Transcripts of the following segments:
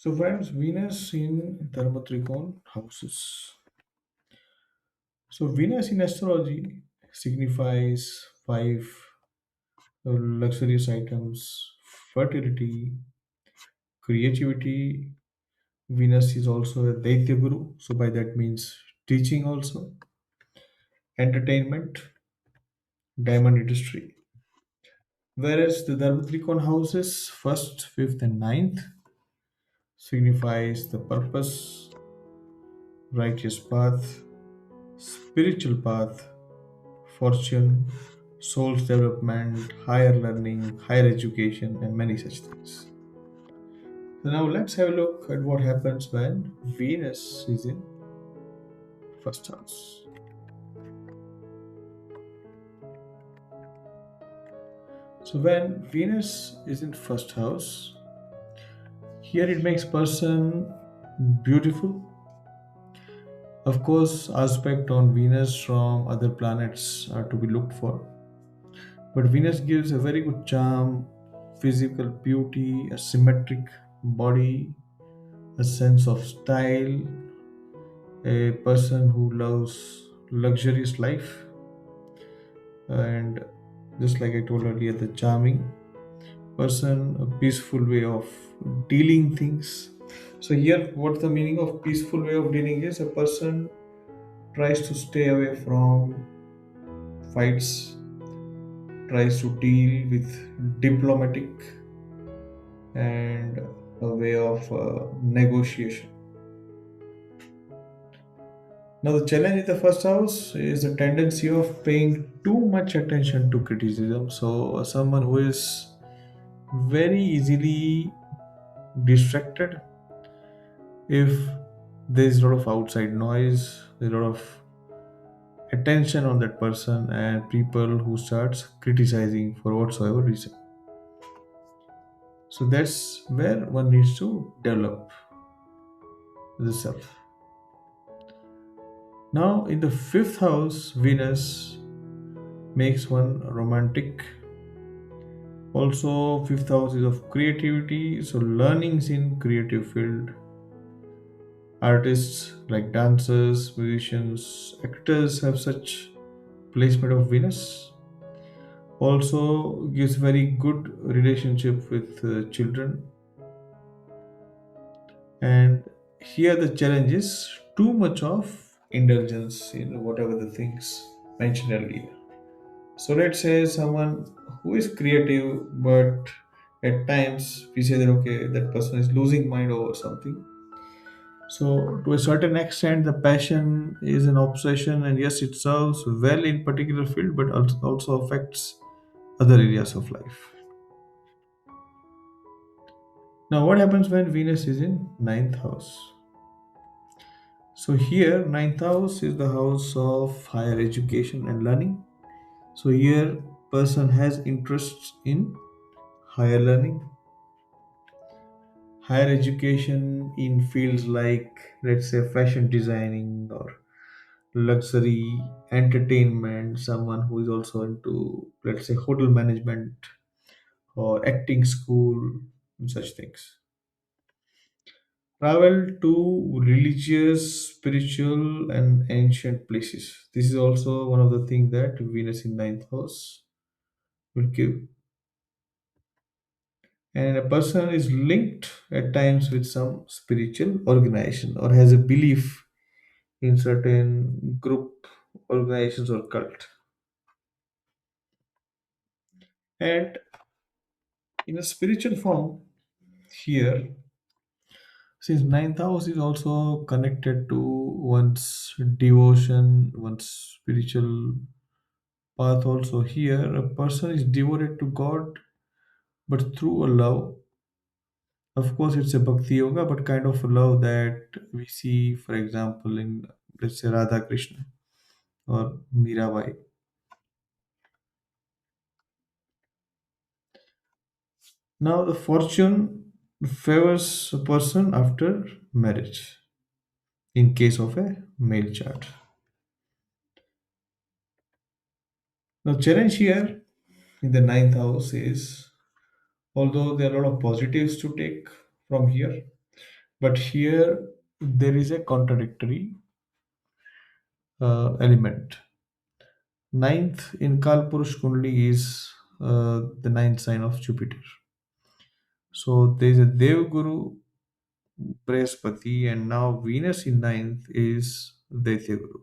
So friends, Venus in Dharma Trikona houses. So Venus in astrology signifies five luxurious items: fertility, creativity. Venus is also a Daitya Guru, so by that means teaching also, entertainment, diamond industry. Whereas the Dharma Trikona houses, first, fifth, and ninth, signifies the purpose, righteous path, spiritual path, fortune, soul's development, higher learning, higher education, and many such things. So now let's have a look at what happens when Venus is in first house. So when Venus is in first house, here it makes person beautiful. Of course, aspect on Venus from other planets are to be looked for, but Venus gives a very good charm, physical beauty, a symmetric body, a sense of style, a person who loves luxurious life, and just like I told earlier, the charming person, a peaceful way of dealing things. So here, what the meaning of peaceful way of dealing is: a person tries to stay away from fights, tries to deal with diplomatic and a way of negotiation. Now, the challenge in the first house is the tendency of paying too much attention to criticism. So, someone who is very easily distracted if there is a lot of outside noise, there's a lot of attention on that person, and people who starts criticizing for whatsoever reason. So that's where one needs to develop the self. Now, in the fifth house, Venus makes one romantic. Also, fifth house is of creativity, so learnings in creative field. Artists like dancers, musicians, actors have such placement of Venus. Also gives very good relationship with children. And here the challenge is too much of indulgence in whatever the things mentioned earlier. So let's say someone who is creative, but at times we say that okay, that person is losing mind over something. So to a certain extent, the passion is an obsession, and yes, it serves well in particular field, but also affects other areas of life. Now, what happens when Venus is in ninth house? So here, ninth house is the house of higher education and learning. So here, person has interests in higher learning, higher education in fields like, let's say, fashion designing or luxury entertainment. Someone who is also into, let's say, hotel management or acting school, and such things. Travel to religious, spiritual, and ancient places. This is also one of the things that Venus in ninth house will give. And a person is linked at times with some spiritual organization or has a belief in certain group, organizations, or cult. And in a spiritual form, here, since ninth house is also connected to one's devotion, one's spiritual path also, here a person is devoted to God but through a love. Of course it's a bhakti yoga, but kind of a love that we see, for example, in, let's say, Radha Krishna or Mirabai. Now the fortune favors a person after marriage in case of a male chart. Now challenge here in the ninth house is, although there are a lot of positives to take from here, But here there is a contradictory element. Ninth in Kalpurush Kundli is the ninth sign of Jupiter. So there is a Dev Guru Brihaspati, and now Venus in ninth is Daitya Guru.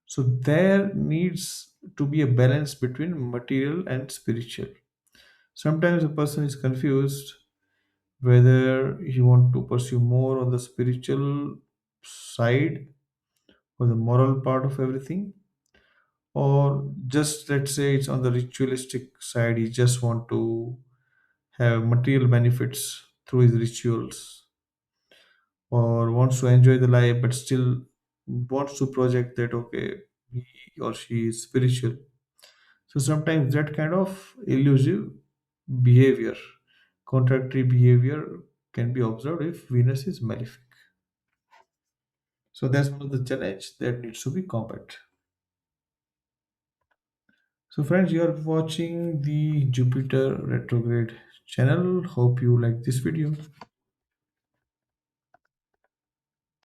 So there needs to be a balance between material and spiritual. Sometimes a person is confused whether he want to pursue more on the spiritual side or the moral part of everything, or just let's say it's on the ritualistic side. He just want to have material benefits through his rituals, or wants to enjoy the life but still wants to project that okay, he or she is spiritual. So sometimes that kind of elusive behavior, contradictory behavior, can be observed if Venus is malefic. So that's one of the challenge that needs to be combat. So friends, you are watching the Jupiter retrograde channel. Hope you like this video.